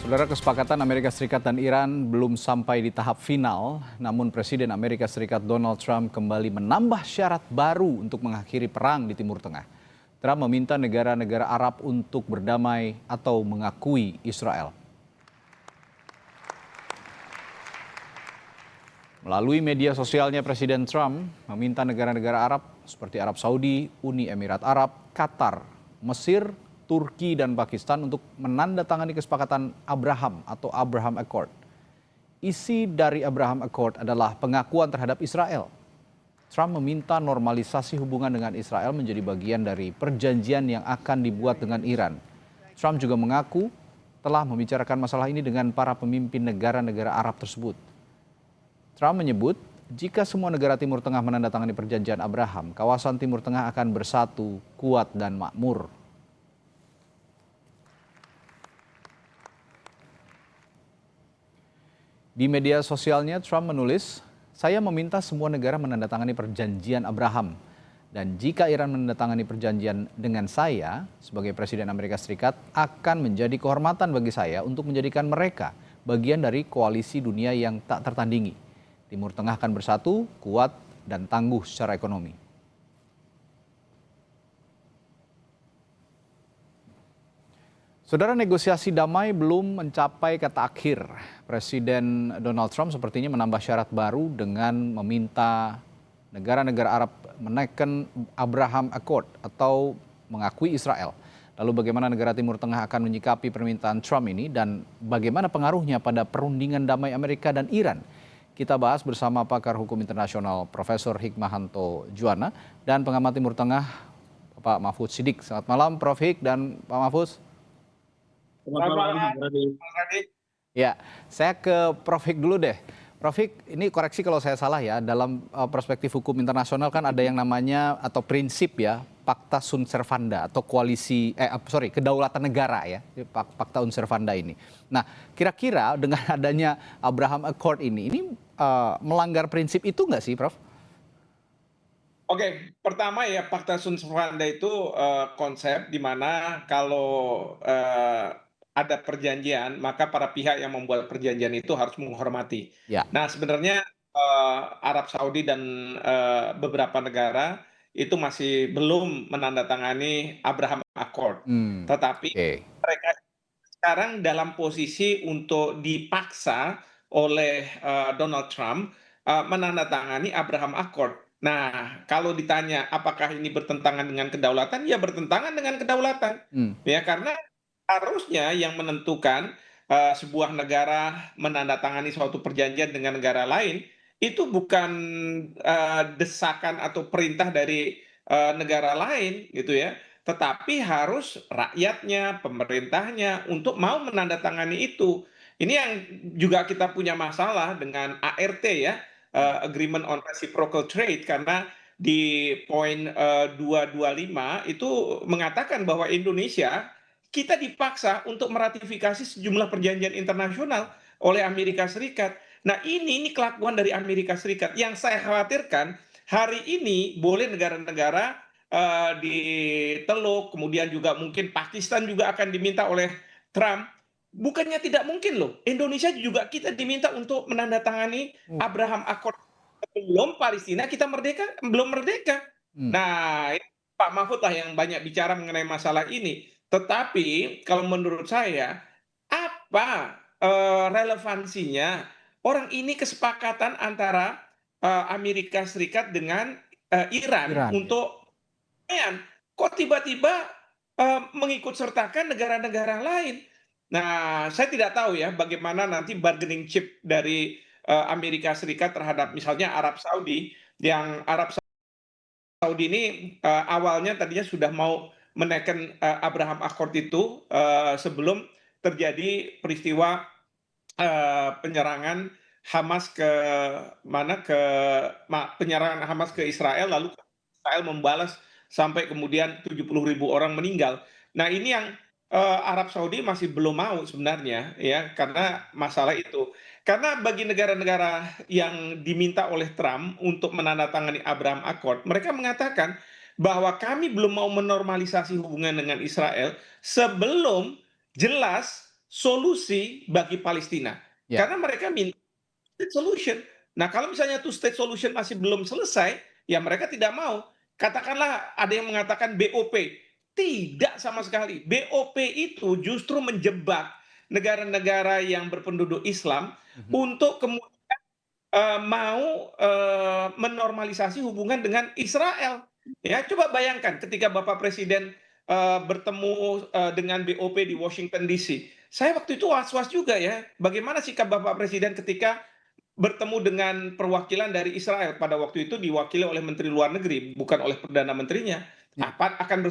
Saudara, kesepakatan Amerika Serikat dan Iran belum sampai di tahap final, namun Presiden Amerika Serikat Donald Trump kembali menambah syarat baru untuk mengakhiri perang di Timur Tengah. Trump meminta negara-negara Arab untuk berdamai atau mengakui Israel. Melalui media sosialnya, Presiden Trump meminta negara-negara Arab seperti Arab Saudi, Uni Emirat Arab, Qatar, Mesir, Turki, dan Pakistan untuk menandatangani kesepakatan Abraham atau Abraham Accord. Isi dari Abraham Accord adalah pengakuan terhadap Israel. Trump meminta normalisasi hubungan dengan Israel menjadi bagian dari perjanjian yang akan dibuat dengan Iran. Trump juga mengaku telah membicarakan masalah ini dengan para pemimpin negara-negara Arab tersebut. Trump menyebut jika semua negara Timur Tengah menandatangani perjanjian Abraham, kawasan Timur Tengah akan bersatu, kuat, dan makmur. Di media sosialnya, Trump menulis, "Saya meminta semua negara menandatangani perjanjian Abraham. Dan jika Iran menandatangani perjanjian dengan saya, sebagai Presiden Amerika Serikat, akan menjadi kehormatan bagi saya untuk menjadikan mereka bagian dari koalisi dunia yang tak tertandingi. Timur Tengah akan bersatu, kuat, dan tangguh secara ekonomi." Saudara, negosiasi damai belum mencapai kata akhir. Presiden Donald Trump sepertinya menambah syarat baru dengan meminta negara-negara Arab menaikkan Abraham Accord atau mengakui Israel. Lalu bagaimana negara Timur Tengah akan menyikapi permintaan Trump ini dan bagaimana pengaruhnya pada perundingan damai Amerika dan Iran? Kita bahas bersama pakar hukum internasional Profesor Hikmahanto Juwana dan pengamat Timur Tengah Pak Mahfudz Siddiq. Selamat malam Prof. Hik dan Pak Mahfudz. Selamat malam, Mas Radit. Ya, saya ke Prof. Hik dulu deh. Prof. Hik, ini koreksi kalau saya salah ya, dalam perspektif hukum internasional kan ada yang namanya atau prinsip ya, Pacta Sunt Servanda atau kedaulatan negara ya, Pacta Sunt Servanda ini. Nah, kira-kira dengan adanya Abraham Accord ini melanggar prinsip itu nggak sih, Prof? Oke, pertama ya Pacta Sunt Servanda itu konsep di mana kalau ada perjanjian, maka para pihak yang membuat perjanjian itu harus menghormati. Ya. Nah, sebenarnya Arab Saudi dan beberapa negara itu masih belum menandatangani Abraham Accord. Tetapi Oke. mereka sekarang dalam posisi untuk dipaksa oleh Donald Trump menandatangani Abraham Accord. Nah, kalau ditanya apakah ini bertentangan dengan kedaulatan, ya bertentangan dengan kedaulatan. Ya, karena harusnya yang menentukan sebuah negara menandatangani suatu perjanjian dengan negara lain itu bukan desakan atau perintah dari negara lain gitu ya, tetapi harus rakyatnya, pemerintahnya untuk mau menandatangani itu. Ini yang juga kita punya masalah dengan ART ya, Agreement on Reciprocal Trade, karena di poin 225 itu mengatakan bahwa Indonesia kita dipaksa untuk meratifikasi sejumlah perjanjian internasional oleh Amerika Serikat. Nah, ini kelakuan dari Amerika Serikat. Yang saya khawatirkan hari ini boleh negara-negara diteluk, kemudian juga mungkin Pakistan juga akan diminta oleh Trump. Bukannya tidak mungkin loh, Indonesia juga kita diminta untuk menandatangani Abraham Accord sebelum Palestina kita merdeka, belum merdeka. Nah, ini Pak Mahfud lah yang banyak bicara mengenai masalah ini. Tetapi kalau menurut saya, apa relevansinya orang ini kesepakatan antara Amerika Serikat dengan Iran Iran ya. untuk kok tiba-tiba mengikut sertakan negara-negara lain. Nah, saya tidak tahu ya bagaimana nanti bargaining chip dari Amerika Serikat terhadap misalnya Arab Saudi, yang Arab Saudi ini awalnya tadinya sudah mau menaikkan Abraham Accord itu sebelum terjadi peristiwa penyerangan Hamas ke penyerangan Hamas ke Israel, lalu Israel membalas sampai kemudian 70.000 orang meninggal. Nah, ini yang Arab Saudi masih belum mau sebenarnya ya, karena masalah itu. Karena bagi negara-negara yang diminta oleh Trump untuk menandatangani Abraham Accord, mereka mengatakan bahwa kami belum mau menormalisasi hubungan dengan Israel sebelum jelas solusi bagi Palestina. Ya, Karena mereka minta state solution. Nah, kalau misalnya two state solution masih belum selesai, ya mereka tidak mau. Katakanlah ada yang mengatakan BOP. Tidak sama sekali. BOP itu justru menjebak negara-negara yang berpenduduk Islam mhm, untuk kemudian mau menormalisasi hubungan dengan Israel. Ya, coba bayangkan ketika Bapak Presiden bertemu dengan BOP di Washington DC. Saya waktu itu was-was juga ya, bagaimana sikap Bapak Presiden ketika bertemu dengan perwakilan dari Israel, pada waktu itu diwakili oleh Menteri Luar Negeri, bukan oleh Perdana Menterinya. ya, Apa akan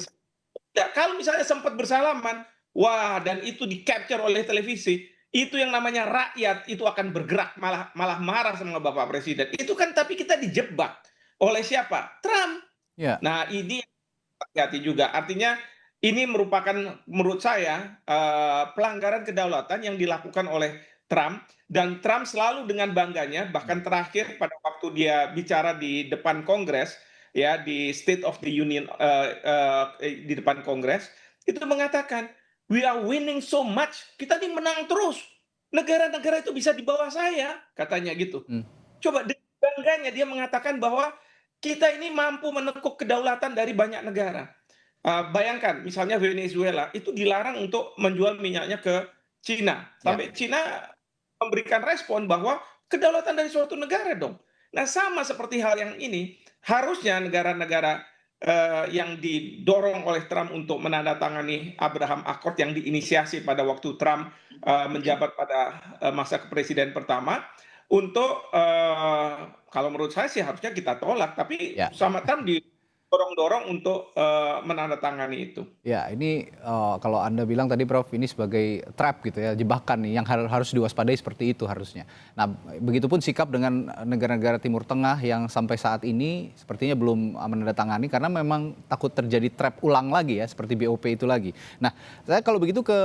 ya, kalau misalnya sempat bersalaman, wah, dan itu di-capture oleh televisi, itu yang namanya rakyat itu akan bergerak, malah malah marah sama Bapak Presiden. Itu kan tapi kita dijebak oleh siapa? Trump. ya, Nah, ini hati-hati juga. Artinya ini merupakan menurut saya pelanggaran kedaulatan yang dilakukan oleh Trump, dan Trump selalu dengan bangganya bahkan terakhir pada waktu dia bicara di depan Kongres ya di State of the Union di depan Kongres itu mengatakan we are winning so much, kita ini menang terus, negara-negara itu bisa di bawah saya katanya gitu. mmm, Coba dengan bangganya dia mengatakan bahwa kita ini mampu menekuk kedaulatan dari banyak negara. Bayangkan misalnya Venezuela itu dilarang untuk menjual minyaknya ke Cina, ya. sampai Cina memberikan respon bahwa kedaulatan dari suatu negara dong. Nah, sama seperti hal yang ini, harusnya negara-negara yang didorong oleh Trump untuk menandatangani Abraham Accord yang diinisiasi pada waktu Trump menjabat pada masa kepresiden pertama, untuk kalau menurut saya sih harusnya kita tolak, tapi Ya. sama Trump didorong-dorong untuk menandatangani itu. Ya, ini kalau Anda bilang tadi Prof, ini sebagai trap gitu ya, jebakan nih yang harus diwaspadai seperti itu harusnya. Nah, begitupun sikap dengan negara-negara Timur Tengah yang sampai saat ini sepertinya belum menandatangani karena memang takut terjadi trap ulang lagi ya, seperti BOP itu lagi. Nah, saya kalau begitu ke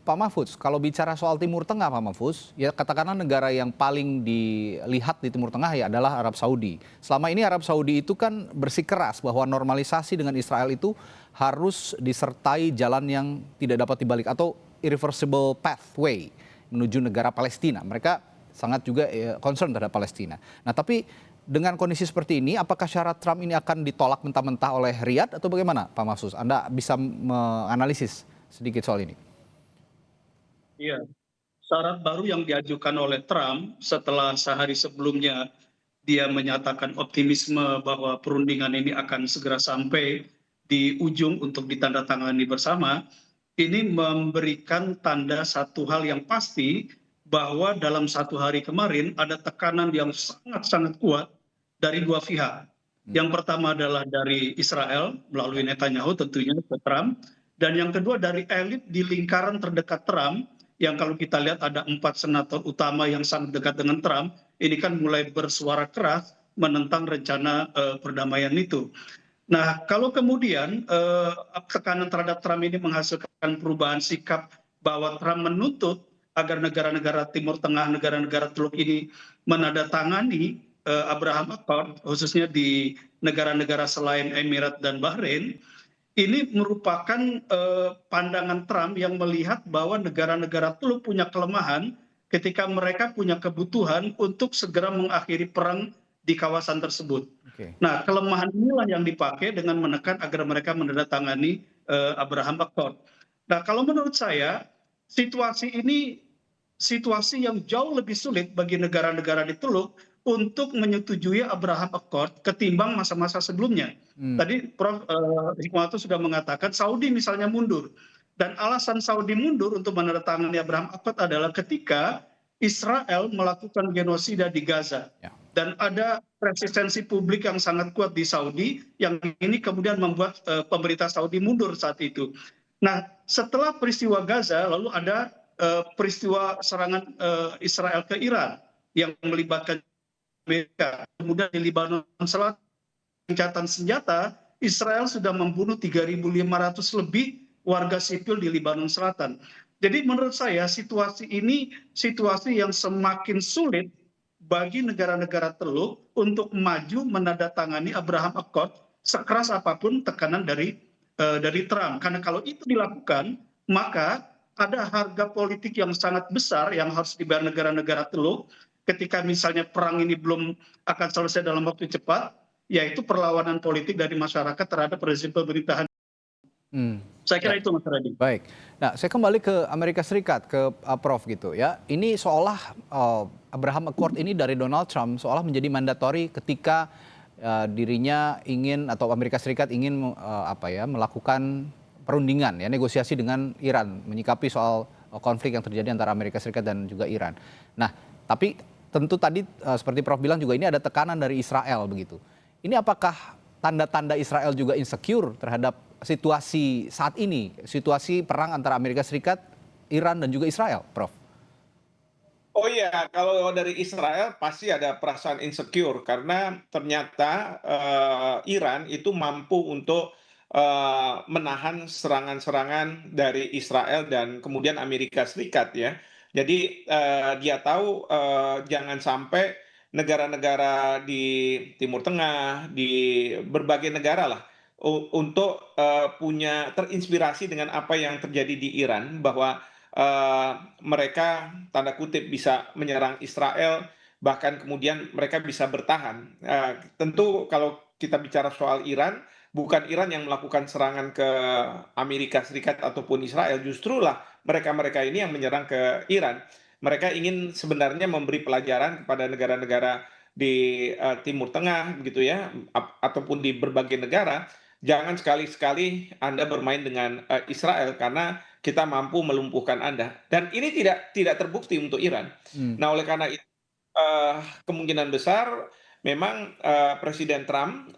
Pak Mahfudz, kalau bicara soal Timur Tengah Pak Mahfudz, ya katakanlah negara yang paling dilihat di Timur Tengah ya adalah Arab Saudi. Selama ini Arab Saudi itu kan bersikeras bahwa normalisasi dengan Israel itu harus disertai jalan yang tidak dapat dibalik atau irreversible pathway menuju negara Palestina. Mereka sangat juga concern terhadap Palestina. Nah, tapi dengan kondisi seperti ini, apakah syarat Trump ini akan ditolak mentah-mentah oleh Riyadh atau bagaimana, Pak Mahfudz? Anda bisa menganalisis sedikit soal ini. Iya, syarat baru yang diajukan oleh Trump setelah sehari sebelumnya dia menyatakan optimisme bahwa perundingan ini akan segera sampai di ujung untuk ditandatangani bersama, ini memberikan tanda satu hal yang pasti bahwa dalam satu hari kemarin ada tekanan yang sangat-sangat kuat dari dua pihak. Yang pertama adalah dari Israel melalui Netanyahu tentunya ke Trump, dan yang kedua dari elit di lingkaran terdekat Trump yang kalau kita lihat ada 4 senator utama yang sangat dekat dengan Trump, ini kan mulai bersuara keras menentang rencana perdamaian itu. Nah, kalau kemudian tekanan terhadap Trump ini menghasilkan perubahan sikap bahwa Trump menuntut agar negara-negara Timur Tengah, negara-negara Teluk ini menandatangani Abraham Accord, khususnya di negara-negara selain Emirat dan Bahrain, ini merupakan pandangan Trump yang melihat bahwa negara-negara Teluk punya kelemahan ketika mereka punya kebutuhan untuk segera mengakhiri perang di kawasan tersebut. Oke. Nah, kelemahan inilah yang dipakai dengan menekan agar mereka menandatangani Abraham Accord. Nah, kalau menurut saya situasi ini situasi yang jauh lebih sulit bagi negara-negara di Teluk untuk menyetujui Abraham Accord ketimbang masa-masa sebelumnya. Hmm, Tadi Prof. Hikmahanto sudah mengatakan Saudi misalnya mundur. Dan alasan Saudi mundur untuk menandatangani Abraham Accord adalah ketika Israel melakukan genosida di Gaza. ya. Dan ada resistensi publik yang sangat kuat di Saudi, yang ini kemudian membuat pemerintah Saudi mundur saat itu. Nah, setelah peristiwa Gaza, lalu ada peristiwa serangan Israel ke Iran yang melibatkan Amerika. Kemudian di Lebanon Selatan, gencatan senjata, Israel sudah membunuh 3.500 lebih warga sipil di Lebanon Selatan. Jadi menurut saya situasi ini situasi yang semakin sulit bagi negara-negara Teluk untuk maju menandatangani Abraham Accord sekeras apapun tekanan dari Trump. Karena kalau itu dilakukan, maka ada harga politik yang sangat besar yang harus dibayar negara-negara Teluk ketika misalnya perang ini belum akan selesai dalam waktu cepat, yaitu perlawanan politik dari masyarakat terhadap rezim pemerintahan. Hmm. Saya Ya. kira itu Mas Radhi. Baik. Nah, saya kembali ke Amerika Serikat, ke Prof gitu ya. Ini seolah Abraham Accord ini dari Donald Trump seolah menjadi mandatori ketika dirinya ingin atau Amerika Serikat ingin melakukan perundingan ya, negosiasi dengan Iran, menyikapi soal konflik yang terjadi antara Amerika Serikat dan juga Iran. Nah, tapi tentu tadi seperti Prof bilang juga ini ada tekanan dari Israel begitu. Ini apakah tanda-tanda Israel juga insecure terhadap situasi saat ini, situasi perang antara Amerika Serikat, Iran dan juga Israel, Prof? Oh iya, kalau dari Israel pasti ada perasaan insecure karena ternyata Iran itu mampu untuk menahan serangan-serangan dari Israel dan kemudian Amerika Serikat ya. Jadi dia tahu jangan sampai negara-negara di Timur Tengah, di berbagai negara lah, untuk punya terinspirasi dengan apa yang terjadi di Iran bahwa mereka tanda kutip bisa menyerang Israel, bahkan kemudian mereka bisa bertahan. Tentu kalau kita bicara soal Iran, bukan Iran yang melakukan serangan ke Amerika Serikat ataupun Israel, justrulah mereka-mereka ini yang menyerang ke Iran. Mereka ingin sebenarnya memberi pelajaran kepada negara-negara di Timur Tengah, begitu ya, ataupun di berbagai negara, jangan sekali-sekali Anda bermain dengan Israel karena kita mampu melumpuhkan Anda. Dan ini tidak terbukti untuk Iran. Hmm. Nah, oleh karena itu kemungkinan besar memang Presiden Trump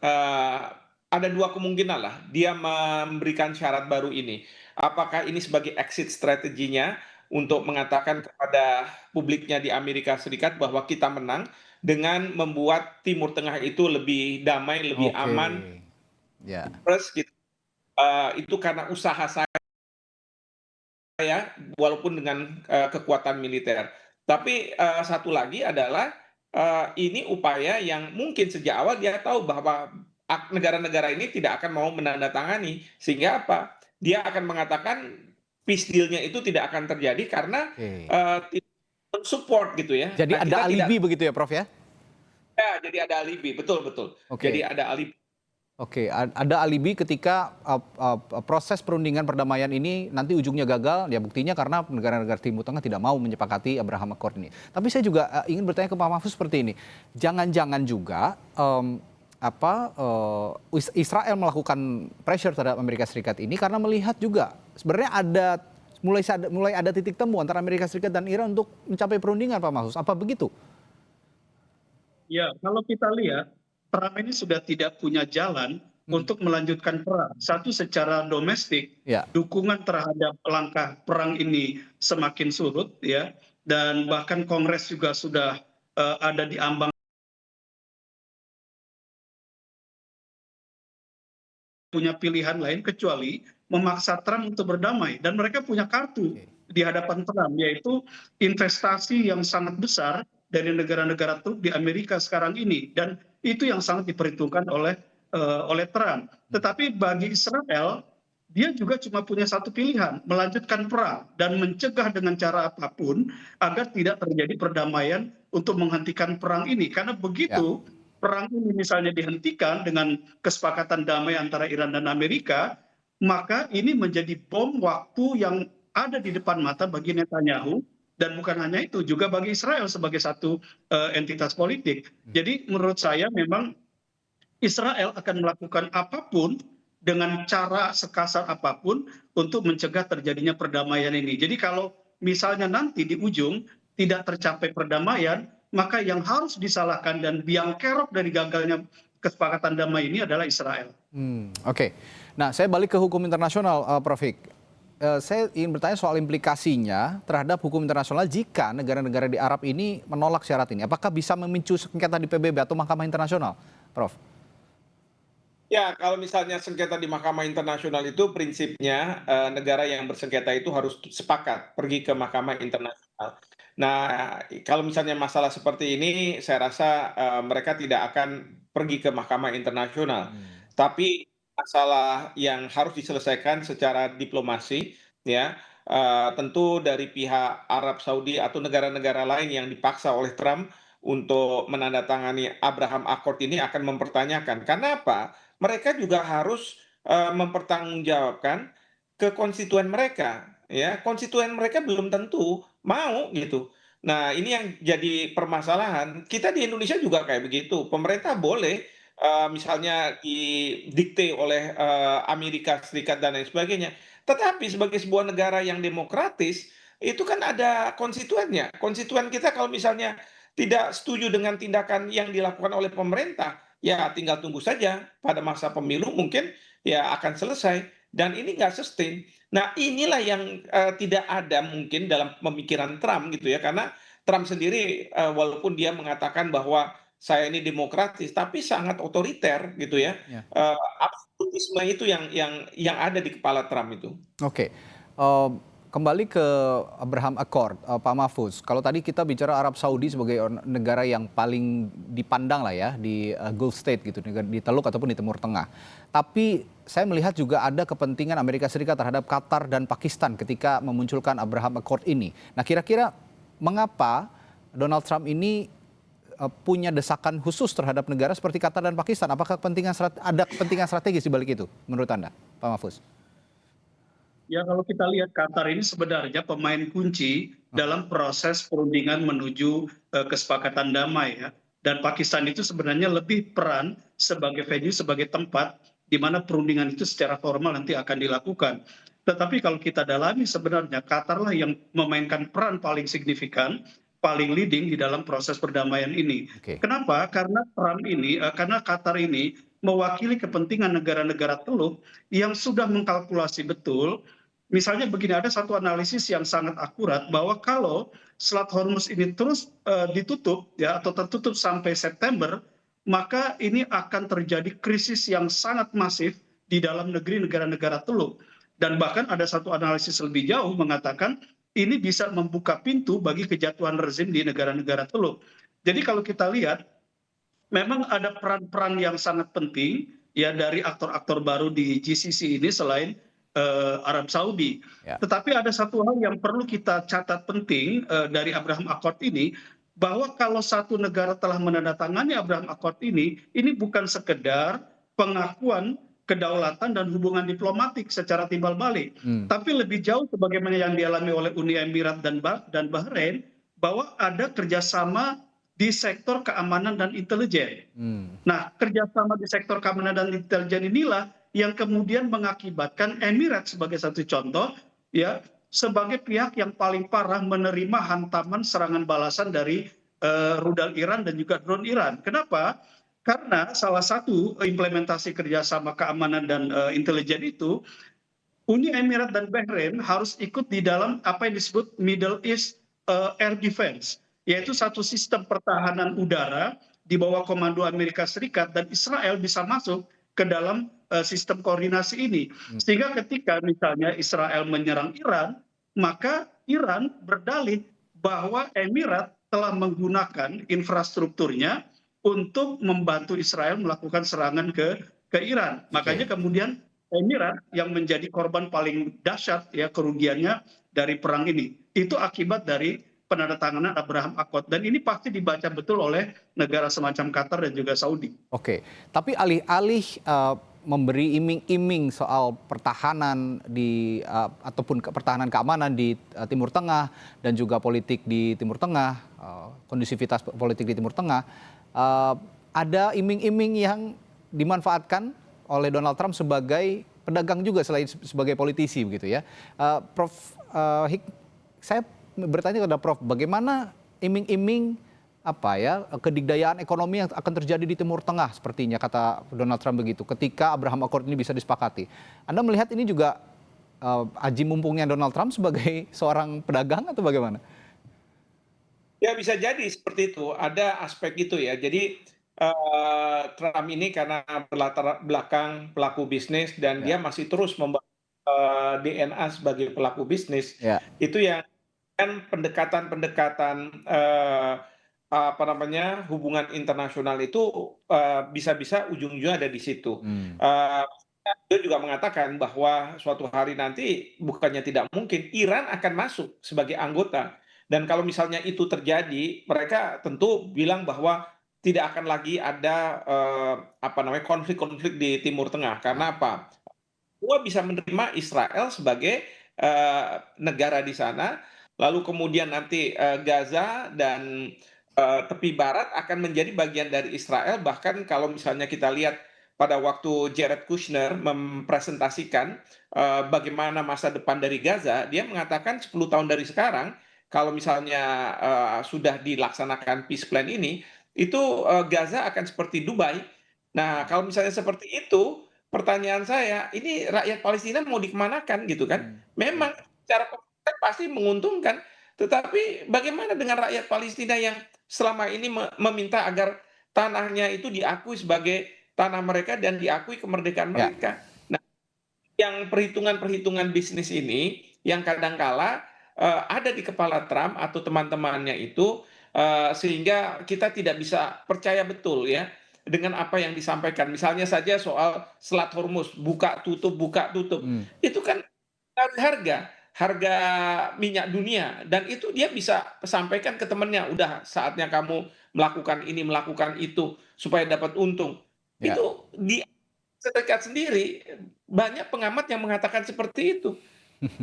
ada dua kemungkinan lah dia memberikan syarat baru ini. Apakah ini sebagai exit strateginya untuk mengatakan kepada publiknya di Amerika Serikat bahwa kita menang dengan membuat Timur Tengah itu lebih damai, lebih Oke. aman, Ya. plus gitu. Itu karena usaha saya walaupun dengan kekuatan militer. Tapi satu lagi adalah ini upaya yang mungkin sejak awal dia tahu bahwa negara-negara ini tidak akan mau menandatangani, sehingga apa? Dia akan mengatakan peace deal-nya itu tidak akan terjadi karena Oke. tidak support gitu ya. Jadi Nah, ada kita tidak, alibi begitu ya, Prof ya? ya, jadi ada alibi, betul betul. Jadi Oke. ada alibi. Oke, ada alibi ketika proses perundingan perdamaian ini nanti ujungnya gagal, ya buktinya karena negara-negara Timur Tengah tidak mau menyepakati Abraham Accord ini. Tapi saya juga ingin bertanya ke Pak Mahfuz seperti ini, jangan-jangan juga Israel melakukan pressure terhadap Amerika Serikat ini karena melihat juga sebenarnya mulai ada titik temu antara Amerika Serikat dan Iran untuk mencapai perundingan, Pak Mahfuz. Apa begitu? Ya, kalau kita lihat, Trump ini sudah tidak punya jalan untuk melanjutkan perang. Satu, secara domestik, Ya. dukungan terhadap langkah perang ini semakin surut, ya, dan bahkan Kongres juga sudah ada di ambang punya pilihan lain kecuali memaksa Trump untuk berdamai. Dan mereka punya kartu di hadapan Trump, yaitu investasi yang sangat besar dari negara-negara Teluk di Amerika sekarang ini. Dan itu yang sangat diperhitungkan oleh Trump. Tetapi bagi Israel, dia juga cuma punya satu pilihan, melanjutkan perang dan mencegah dengan cara apapun agar tidak terjadi perdamaian untuk menghentikan perang ini. Karena Ya. begitu perang ini misalnya dihentikan dengan kesepakatan damai antara Iran dan Amerika, maka ini menjadi bom waktu yang ada di depan mata bagi Netanyahu, dan bukan hanya itu, juga bagi Israel sebagai satu entitas politik. Jadi menurut saya memang Israel akan melakukan apapun dengan cara sekasar apapun untuk mencegah terjadinya perdamaian ini. Jadi kalau misalnya nanti di ujung tidak tercapai perdamaian, maka yang harus disalahkan dan biang kerok dari gagalnya kesepakatan damai ini adalah Israel. Oke. Nah, saya balik ke hukum internasional, Prof. Hik. Saya ingin bertanya soal implikasinya terhadap hukum internasional jika negara-negara di Arab ini menolak syarat ini. Apakah bisa memicu sengketa di PBB atau Mahkamah Internasional, Prof? Ya, kalau misalnya sengketa di Mahkamah Internasional itu prinsipnya negara yang bersengketa itu harus sepakat pergi ke Mahkamah Internasional. Nah, kalau misalnya masalah seperti ini, saya rasa mereka tidak akan pergi ke Mahkamah Internasional. Tapi masalah yang harus diselesaikan secara diplomasi, ya, tentu dari pihak Arab Saudi atau negara-negara lain yang dipaksa oleh Trump untuk menandatangani Abraham Accord ini akan mempertanyakan. Karena apa? Mereka juga harus mempertanggungjawabkan ke konstituen mereka, ya. Konstituen mereka belum tentu mau gitu. Nah, ini yang jadi permasalahan. Kita di Indonesia juga kayak begitu. Pemerintah boleh misalnya didikte oleh Amerika Serikat dan lain sebagainya. Tetapi sebagai sebuah negara yang demokratis, itu kan ada konstituennya. Konstituen kita kalau misalnya tidak setuju dengan tindakan yang dilakukan oleh pemerintah, ya tinggal tunggu saja pada masa pemilu mungkin ya akan selesai dan ini nggak sustain. Nah, inilah yang tidak ada mungkin dalam pemikiran Trump gitu ya, karena Trump sendiri walaupun dia mengatakan bahwa saya ini demokratis, tapi sangat otoriter gitu ya. Ya. Absolutisme itu yang ada di kepala Trump itu. Oke, kembali ke Abraham Accord, Pak Mahfuz. Kalau tadi kita bicara Arab Saudi sebagai negara yang paling dipandang lah ya di Gulf State gitu, di Teluk ataupun di Timur Tengah. Tapi saya melihat juga ada kepentingan Amerika Serikat terhadap Qatar dan Pakistan ketika memunculkan Abraham Accord ini. Nah, kira-kira mengapa Donald Trump ini punya desakan khusus terhadap negara seperti Qatar dan Pakistan? Apakah ada kepentingan strategis di balik itu menurut Anda, Pak Mahfuz? Ya, kalau kita lihat Qatar ini sebenarnya pemain kunci dalam proses perundingan menuju kesepakatan damai ya. Dan Pakistan itu sebenarnya lebih peran sebagai venue, sebagai tempat di mana perundingan itu secara formal nanti akan dilakukan. Tetapi kalau kita dalami sebenarnya Qatar lah yang memainkan peran paling signifikan, paling leading di dalam proses perdamaian ini. Oke. Kenapa? Karena karena Qatar ini mewakili kepentingan negara-negara Teluk yang sudah mengkalkulasi betul. Misalnya begini, ada satu analisis yang sangat akurat bahwa kalau Selat Hormuz ini terus ditutup ya atau tertutup sampai September, maka ini akan terjadi krisis yang sangat masif di dalam negeri negara-negara Teluk. Dan bahkan ada satu analisis lebih jauh mengatakan ini bisa membuka pintu bagi kejatuhan rezim di negara-negara Teluk. Jadi kalau kita lihat memang ada peran-peran yang sangat penting ya dari aktor-aktor baru di GCC ini selain Arab Saudi. Ya. Tetapi ada satu hal yang perlu kita catat penting dari Abraham Accord ini, bahwa kalau satu negara telah menandatangani Abraham Accord ini bukan sekedar pengakuan kedaulatan dan hubungan diplomatik secara timbal balik, tapi lebih jauh sebagaimana yang dialami oleh Uni Emirat dan Bahrain, bahwa ada kerjasama di sektor keamanan dan intelijen. Nah, kerjasama di sektor keamanan dan intelijen inilah yang kemudian mengakibatkan Emirat sebagai satu contoh ya sebagai pihak yang paling parah menerima hantaman serangan balasan dari rudal Iran dan juga drone Iran. Kenapa? Karena salah satu implementasi kerjasama keamanan dan intelijen itu Uni Emirat dan Bahrain harus ikut di dalam apa yang disebut Middle East Air Defense, yaitu satu sistem pertahanan udara di bawah komando Amerika Serikat, dan Israel bisa masuk ke dalam sistem koordinasi ini. Sehingga ketika misalnya Israel menyerang Iran, maka Iran berdalih bahwa Emirat telah menggunakan infrastrukturnya untuk membantu Israel melakukan serangan ke Iran. Makanya kemudian Emirat yang menjadi korban paling dahsyat ya kerugiannya dari perang ini. Itu akibat dari penandatanganan Abraham Accord, dan ini pasti dibaca betul oleh negara semacam Qatar dan juga Saudi. Oke, tapi alih-alih memberi iming-iming soal pertahanan ataupun pertahanan keamanan di Timur Tengah dan juga politik di Timur Tengah, kondusivitas politik di Timur Tengah, ada iming-iming yang dimanfaatkan oleh Donald Trump sebagai pedagang juga selain sebagai politisi begitu ya. Prof, saya bertanya kepada Prof, bagaimana iming-iming kedikdayaan ekonomi yang akan terjadi di Timur Tengah sepertinya kata Donald Trump begitu ketika Abraham Accord ini bisa disepakati. Anda melihat ini juga aji mumpungnya Donald Trump sebagai seorang pedagang atau bagaimana? Ya bisa jadi seperti itu, ada aspek itu ya. Jadi Trump ini karena berlatar belakang pelaku bisnis dan dia masih terus membangun DNA sebagai pelaku bisnis. Itu yang kan pendekatan-pendekatan hubungan internasional itu bisa-bisa ujung-ujungnya ada di situ. dia juga mengatakan bahwa suatu hari nanti bukannya tidak mungkin Iran akan masuk sebagai anggota. Dan kalau misalnya itu terjadi, mereka tentu bilang bahwa tidak akan lagi ada apa namanya konflik-konflik di Timur Tengah. Karena apa? Gua bisa menerima Israel sebagai negara di sana, lalu kemudian nanti Gaza dan tepi barat akan menjadi bagian dari Israel. Bahkan kalau misalnya kita lihat pada waktu Jared Kushner mempresentasikan bagaimana masa depan dari Gaza, dia mengatakan 10 tahun dari sekarang, kalau misalnya sudah dilaksanakan peace plan ini, itu Gaza akan seperti Dubai. Nah, kalau misalnya seperti itu, pertanyaan saya, ini rakyat Palestina mau dikemanakan gitu kan? Memang secara politik pasti menguntungkan, tetapi bagaimana dengan rakyat Palestina yang selama ini meminta agar tanahnya itu diakui sebagai tanah mereka dan diakui kemerdekaan Ya, mereka? Nah, yang perhitungan-perhitungan bisnis ini yang kadangkala ada di kepala Trump atau teman-temannya itu sehingga kita tidak bisa percaya betul ya dengan apa yang disampaikan. Misalnya saja soal Selat Hormuz, buka tutup. hmm, Itu kan harga minyak dunia dan itu dia bisa sampaikan ke temannya, udah saatnya kamu melakukan ini, melakukan itu supaya dapat untung. ya, Itu di Serikat sendiri banyak pengamat yang mengatakan seperti itu.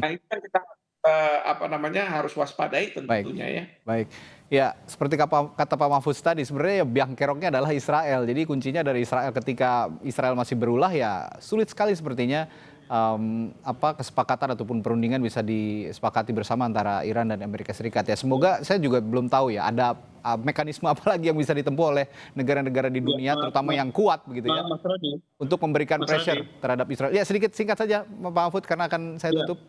Nah, itu kan kita apa namanya harus waspadai baik. tentunya ya. Baik, ya seperti kata Pak Mahfudz tadi, sebenarnya ya biang keroknya adalah Israel. Jadi kuncinya dari Israel, ketika Israel masih berulah ya sulit sekali sepertinya kesepakatan ataupun perundingan bisa disepakati bersama antara Iran dan Amerika Serikat. Ya semoga, saya juga belum tahu ya ada mekanisme apa lagi yang bisa ditempuh oleh negara-negara di dunia, terutama yang kuat begitu ya, Mas Radi, untuk memberikan Mas pressure Radi. terhadap Israel. Ya sedikit singkat saja Pak Mahfudz karena akan saya Ya, tutup.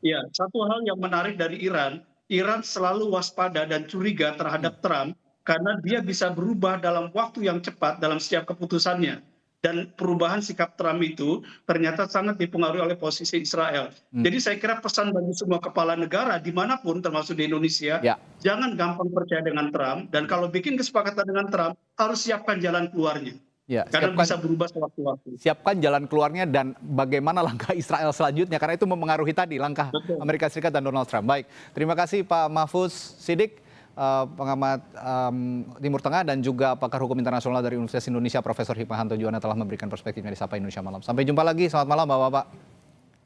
ya, satu hal yang menarik dari Iran, Iran selalu waspada dan curiga Hmm, terhadap Trump karena dia bisa berubah dalam waktu yang cepat dalam setiap keputusannya. Dan perubahan sikap Trump itu ternyata sangat dipengaruhi oleh posisi Israel. hmm, Jadi saya kira pesan bagi semua kepala negara dimanapun termasuk di Indonesia, ya. jangan gampang percaya dengan Trump. Dan kalau bikin kesepakatan dengan Trump, harus siapkan jalan keluarnya. Ya, Karena bisa berubah sewaktu-waktu. siapkan jalan keluarnya dan bagaimana langkah Israel selanjutnya, karena itu memengaruhi tadi langkah Betul. Amerika Serikat dan Donald Trump. Baik, terima kasih Pak Mahfudz Siddiq, pengamat Timur Tengah dan juga pakar hukum internasional dari Universitas Indonesia, Profesor Hikmahanto Juwana telah memberikan perspektifnya di Sapa Indonesia Malam. Sampai jumpa lagi, selamat malam Bapak-Bapak.